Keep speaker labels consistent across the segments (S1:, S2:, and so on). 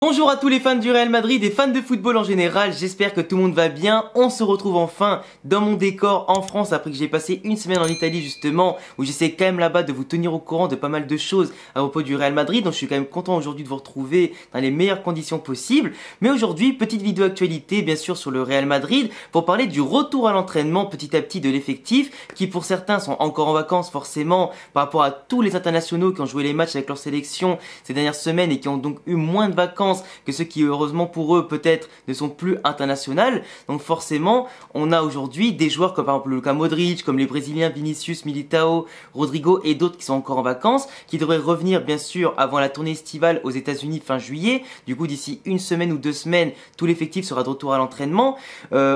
S1: Bonjour à tous les fans du Real Madrid et fans de football en général, j'espère que tout le monde va bien. On se retrouve enfin dans mon décor en France après que j'ai passé une semaine en Italie justement, où j'essaie quand même là-bas de vous tenir au courant de pas mal de choses à propos du Real Madrid. Donc je suis quand même content aujourd'hui de vous retrouver dans les meilleures conditions possibles. Mais aujourd'hui, petite vidéo actualité bien sûr sur le Real Madrid pour parler du retour à l'entraînement petit à petit de l'effectif, qui pour certains sont encore en vacances forcément par rapport à tous les internationaux qui ont joué les matchs avec leur sélection ces dernières semaines et qui ont donc eu moins de vacances que ceux qui heureusement pour eux peut-être ne sont plus internationaux. Donc forcément on a aujourd'hui des joueurs comme par exemple Luka Modric, comme les Brésiliens Vinicius, Militao, Rodrigo et d'autres qui sont encore en vacances, qui devraient revenir bien sûr avant la tournée estivale aux États-Unis fin juillet. Du coup d'ici une semaine ou 2 semaines tout l'effectif sera de retour à l'entraînement.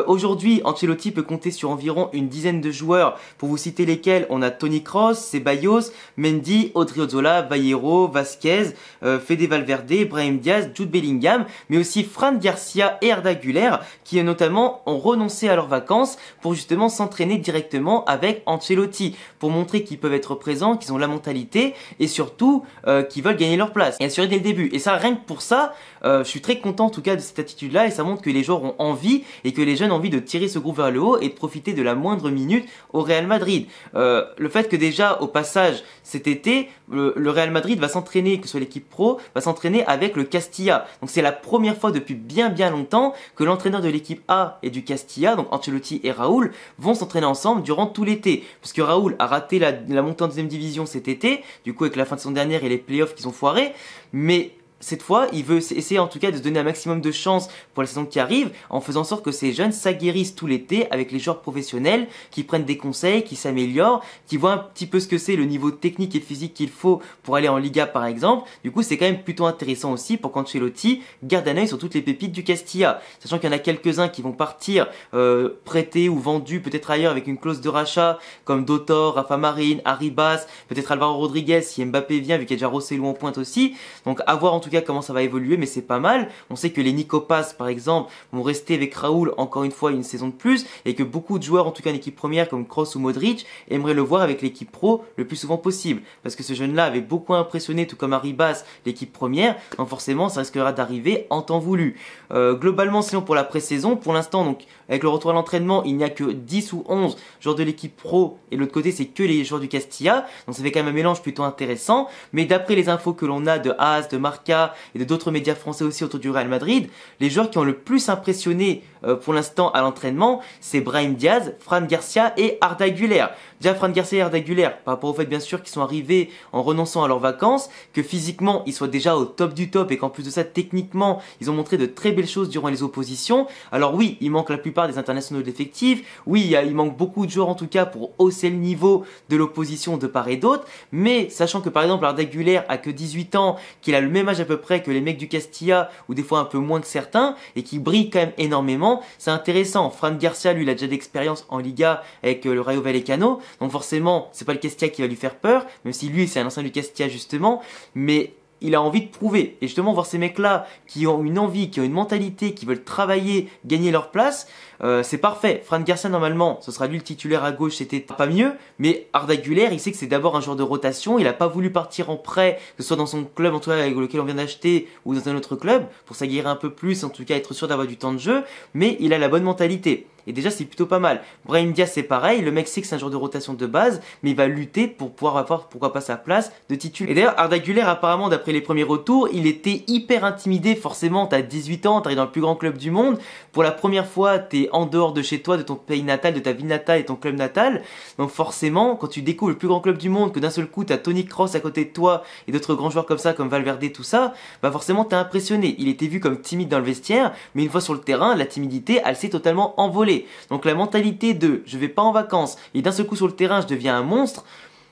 S1: Aujourd'hui Ancelotti peut compter sur environ une dizaine de joueurs, pour vous citer lesquels on a Toni Kroos, Ceballos, Mendy, Odriozola, Bailly, Vasquez, Fede Valverde, Brahim Diaz, Jude Bellingham, mais aussi Fran Garcia et Arda Güler qui notamment ont renoncé à leurs vacances pour justement s'entraîner directement avec Ancelotti, pour montrer qu'ils peuvent être présents, qu'ils ont la mentalité et surtout qu'ils veulent gagner leur place et assurer dès le début. Et ça, rien que pour ça, je suis très content en tout cas de cette attitude-là, et ça montre que les joueurs ont envie et que les jeunes ont envie de tirer ce groupe vers le haut et de profiter de la moindre minute au Real Madrid. Le fait que déjà au passage cet été, le Real Madrid va s'entraîner, que ce soit l'équipe pro, va s'entraîner avec le Castilla. Donc c'est la première fois depuis bien longtemps que l'entraîneur de l'équipe A et du Castilla, donc Ancelotti et Raúl, vont s'entraîner ensemble durant tout l'été. Parce que Raúl a raté la montée en deuxième division cet été, du coup avec la fin de saison dernière et les playoffs qui sont foirés, mais cette fois, il veut essayer en tout cas de se donner un maximum de chance pour la saison qui arrive, en faisant en sorte que ces jeunes s'aguerrissent tout l'été avec les joueurs professionnels, qui prennent des conseils, qui s'améliorent, qui voient un petit peu ce que c'est le niveau technique et physique qu'il faut pour aller en Liga par exemple. Du coup, c'est quand même plutôt intéressant aussi pour qu'Ancelotti garde un œil sur toutes les pépites du Castilla, sachant qu'il y en a quelques-uns qui vont partir prêtés ou vendus peut-être ailleurs avec une clause de rachat, comme Dotor, Rafa Marin, Arribas, peut-être Alvaro Rodriguez si Mbappé vient, vu qu'il y a déjà Rosselló en pointe aussi. Donc à voir en tout cas comment ça va évoluer, mais c'est pas mal. On sait que les Nico Paz par exemple vont rester avec Raúl encore une fois une saison de plus, et que beaucoup de joueurs en tout cas en équipe première comme Kroos ou Modric aimeraient le voir avec l'équipe pro le plus souvent possible, parce que ce jeune là avait beaucoup impressionné, tout comme Arribas, l'équipe première. Donc forcément ça risquera d'arriver en temps voulu. Globalement sinon pour la pré-saison, pour l'instant donc avec le retour à l'entraînement il n'y a que 10 ou 11 joueurs de l'équipe pro, et de l'autre côté c'est que les joueurs du Castilla, donc ça fait quand même un mélange plutôt intéressant. Mais d'après les infos que l'on a de AS, de Marca et de d'autres médias français aussi autour du Real Madrid, les joueurs qui ont le plus impressionné pour l'instant à l'entraînement, c'est Brahim Diaz, Fran Garcia et Arda Güler. Déjà Fran Garcia et Arda Güler, par rapport au fait bien sûr qu'ils sont arrivés en renonçant à leurs vacances, que physiquement ils soient déjà au top du top, et qu'en plus de ça techniquement ils ont montré de très belles choses durant les oppositions. Alors oui, il manque la plupart des internationaux de l'effectif, oui il manque beaucoup de joueurs en tout cas pour hausser le niveau de l'opposition de part et d'autre, mais sachant que par exemple Arda Güler a que 18 ans, qu'il a le même âge à peu près que les mecs du Castilla, ou des fois un peu moins que certains, et qui brille quand même énormément, c'est intéressant. Fran Garcia, lui, il a déjà d'expérience en Liga avec le Rayo Vallecano, donc forcément, c'est pas le Castilla qui va lui faire peur, même si lui, c'est un ancien du Castilla justement, mais il a envie de prouver. Et justement, voir ces mecs-là qui ont une envie, qui ont une mentalité, qui veulent travailler, gagner leur place, c'est parfait. Fran Garcia, normalement, ce sera lui le titulaire à gauche, c'était pas mieux. Mais Arda Güler, il sait que c'est d'abord un joueur de rotation. Il a pas voulu partir en prêt, que ce soit dans son club, en tout cas avec lequel on vient d'acheter, ou dans un autre club, pour s'aguerrir un peu plus, en tout cas être sûr d'avoir du temps de jeu. Mais il a la bonne mentalité. Et déjà, c'est plutôt pas mal. Brahim Diaz, c'est pareil. Le mec sait que c'est un joueur de rotation de base, mais il va lutter pour pouvoir avoir, pourquoi pas, sa place de titulaire. Et d'ailleurs, Arda Güler, apparemment, d'après les premiers retours, il était hyper intimidé. Forcément, t'as 18 ans, t'arrives dans le plus grand club du monde. Pour la première fois, t'es en dehors de chez toi, de ton pays natal, de ta ville natale et ton club natal. Donc forcément, quand tu découvres le plus grand club du monde, que d'un seul coup, t'as Toni Kroos à côté de toi et d'autres grands joueurs comme ça, comme Valverde, tout ça, bah forcément, t'es impressionné. Il était vu comme timide dans le vestiaire, mais une fois sur le terrain, la timidité, elle s'est totalement envolée. Donc la mentalité de je vais pas en vacances et d'un seul coup sur le terrain je deviens un monstre,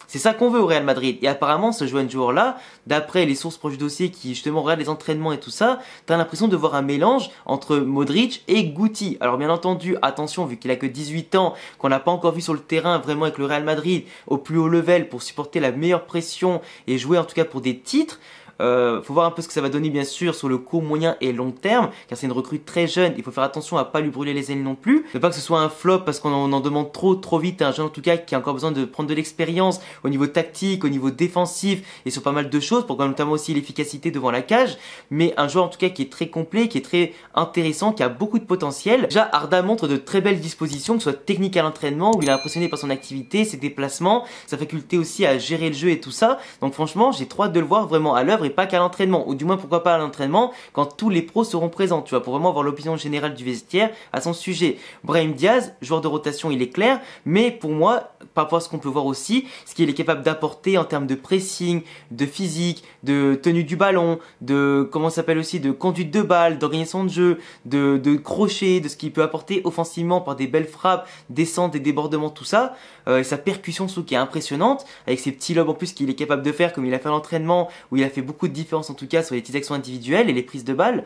S1: c'est ça qu'on veut au Real Madrid. Et apparemment ce jeune joueur là, d'après les sources proches du dossier qui justement regardent les entraînements et tout ça, t'as l'impression de voir un mélange entre Modric et Guti. Alors bien entendu, attention, vu qu'il a que 18 ans, qu'on n'a pas encore vu sur le terrain vraiment avec le Real Madrid au plus haut level pour supporter la meilleure pression et jouer en tout cas pour des titres, Faut voir un peu ce que ça va donner bien sûr sur le court, moyen et long terme, car c'est une recrue très jeune, il faut faire attention à pas lui brûler les ailes non plus. Ne pas que ce soit un flop parce qu'on en demande trop vite à un jeune en tout cas qui a encore besoin de prendre de l'expérience au niveau tactique, au niveau défensif et sur pas mal de choses, pour notamment aussi l'efficacité devant la cage, mais un joueur en tout cas qui est très complet, qui est très intéressant, qui a beaucoup de potentiel. Déjà Arda montre de très belles dispositions, que ce soit technique à l'entraînement où il est impressionné par son activité, ses déplacements, sa faculté aussi à gérer le jeu et tout ça. Donc franchement j'ai trop hâte de le voir vraiment à l'œuvre et pas qu'à l'entraînement, ou du moins pourquoi pas à l'entraînement quand tous les pros seront présents, tu vois, pour vraiment avoir l'opinion générale du vestiaire à son sujet. Brahim Diaz, joueur de rotation, il est clair, mais pour moi, par rapport à ce qu'on peut voir aussi, ce qu'il est capable d'apporter en termes de pressing, de physique, de tenue du ballon, de comment ça s'appelle aussi, de conduite de balle, d'organisation de jeu, de crochet, de ce qu'il peut apporter offensivement par des belles frappes, descentes, des débordements, tout ça, et sa percussion surtout qui est impressionnante, avec ses petits lobes en plus qu'il est capable de faire comme il a fait à l'entraînement, où il a fait beaucoup de différence en tout cas sur les petites actions individuelles et les prises de balles.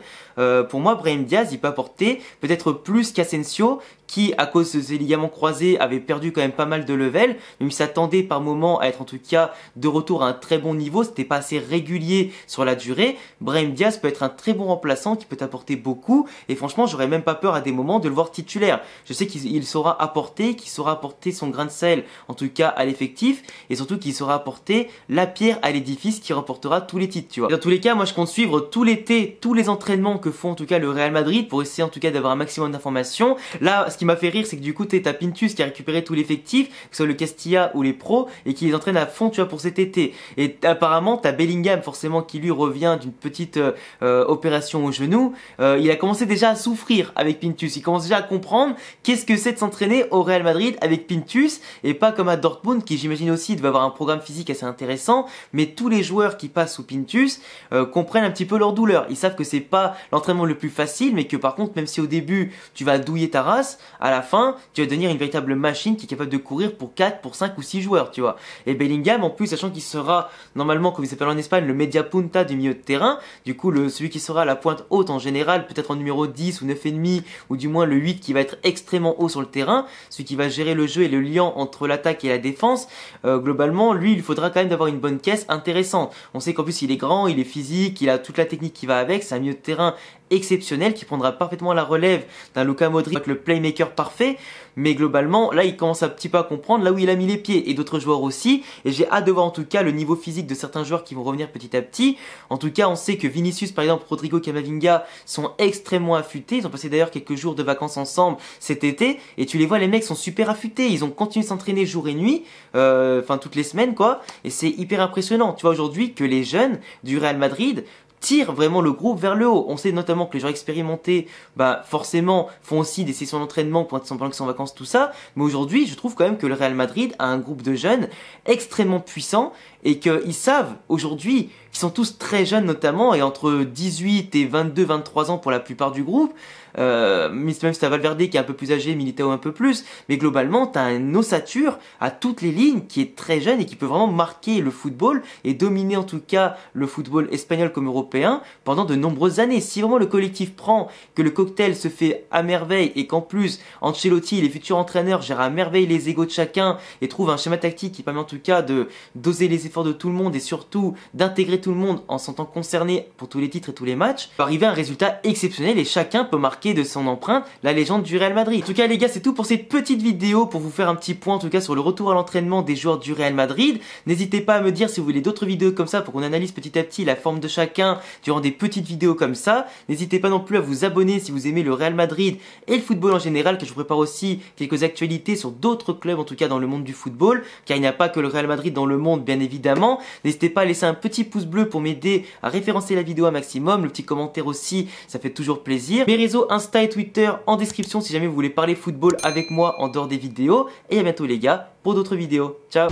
S1: Pour moi, Brahim Diaz, il peut apporter peut-être plus qu'Asensio, qui, à cause de ses ligaments croisés, avait perdu quand même pas mal de level, mais il s'attendait par moment à être en tout cas de retour à un très bon niveau, c'était pas assez régulier sur la durée. Brahim Diaz peut être un très bon remplaçant qui peut apporter beaucoup, et franchement, j'aurais même pas peur à des moments de le voir titulaire. Je sais qu'il saura apporter, qu'il saura apporter son grain de sel, en tout cas à l'effectif, et surtout qu'il saura apporter la pierre à l'édifice qui remportera tous les titres, tu vois. Et dans tous les cas, moi je compte suivre tout l'été, tous les entraînements que font en tout cas le Real Madrid pour essayer en tout cas d'avoir un maximum d'informations. Là, ce qui m'a fait rire, c'est que du coup, t'as Pintus qui a récupéré tout l'effectif, que ce soit le Castilla ou les pros, et qui les entraîne à fond, tu vois, pour cet été. Et apparemment, t'as Bellingham, forcément, qui lui revient d'une petite opération au genou. Il a commencé déjà à souffrir avec Pintus. Il commence déjà à comprendre qu'est-ce que c'est de s'entraîner au Real Madrid avec Pintus, et pas comme à Dortmund, qui j'imagine aussi devait avoir un programme physique assez intéressant. Mais tous les joueurs qui passent sous Pintus comprennent un petit peu leur douleur. Ils savent que c'est pas l'entraînement le plus facile, mais que par contre, même si au début, tu vas douiller ta race, à la fin, tu vas devenir une véritable machine qui est capable de courir pour 4, pour 5 ou 6 joueurs, tu vois. Et Bellingham, en plus, sachant qu'il sera normalement, comme il s'appelle en Espagne, le media punta du milieu de terrain, du coup, celui qui sera à la pointe haute en général, peut-être en numéro 10 ou 9,5, ou du moins le 8 qui va être extrêmement haut sur le terrain, celui qui va gérer le jeu et le lien entre l'attaque et la défense, globalement, lui, il faudra quand même d'avoir une bonne caisse intéressante. On sait qu'en plus, il est grand, il est physique, il a toute la technique qui va avec, c'est un milieu de terrain exceptionnel qui prendra parfaitement la relève d'un Luka Modric, le playmaker parfait, mais globalement là il commence un petit peu à comprendre là où il a mis les pieds, et d'autres joueurs aussi, et j'ai hâte de voir en tout cas le niveau physique de certains joueurs qui vont revenir petit à petit. En tout cas on sait que Vinicius par exemple, Rodrigo, Camavinga sont extrêmement affûtés, ils ont passé d'ailleurs quelques jours de vacances ensemble cet été, et tu les vois, les mecs sont super affûtés, ils ont continué de s'entraîner jour et nuit, enfin toutes les semaines quoi, et c'est hyper impressionnant. Tu vois aujourd'hui que les jeunes du Real Madrid tire vraiment le groupe vers le haut. On sait notamment que les joueurs expérimentés, forcément, font aussi des sessions d'entraînement pendant qu'ils sont en vacances, tout ça. Mais aujourd'hui, je trouve quand même que le Real Madrid a un groupe de jeunes extrêmement puissant et qu'ils savent aujourd'hui, qu'ils sont tous très jeunes notamment, et entre 18 et 22, 23 ans pour la plupart du groupe. Même si t'as Valverde qui est un peu plus âgé, Militao un peu plus, mais globalement t'as une ossature à toutes les lignes qui est très jeune et qui peut vraiment marquer le football et dominer en tout cas le football espagnol comme européen pendant de nombreuses années. Si vraiment le collectif prend, que le cocktail se fait à merveille et qu'en plus Ancelotti, les futurs entraîneurs, gèrent à merveille les égos de chacun et trouvent un schéma tactique qui permet en tout cas de doser les efforts de tout le monde et surtout d'intégrer tout le monde en se sentant concerné pour tous les titres et tous les matchs, peut arriver à un résultat exceptionnel et chacun peut marquer de son empreinte la légende du Real Madrid. En tout cas les gars, c'est tout pour cette petite vidéo, pour vous faire un petit point en tout cas sur le retour à l'entraînement des joueurs du Real Madrid. N'hésitez pas à me dire si vous voulez d'autres vidéos comme ça pour qu'on analyse petit à petit la forme de chacun durant des petites vidéos comme ça. N'hésitez pas non plus à vous abonner si vous aimez le Real Madrid et le football en général, que je vous prépare aussi quelques actualités sur d'autres clubs en tout cas dans le monde du football, car il n'y a pas que le Real Madrid dans le monde bien évidemment. N'hésitez pas à laisser un petit pouce bleu pour m'aider à référencer la vidéo un maximum, le petit commentaire aussi, ça fait toujours plaisir. Mes réseaux Insta et Twitter en description si jamais vous voulez parler football avec moi en dehors des vidéos. Et à bientôt les gars pour d'autres vidéos. Ciao.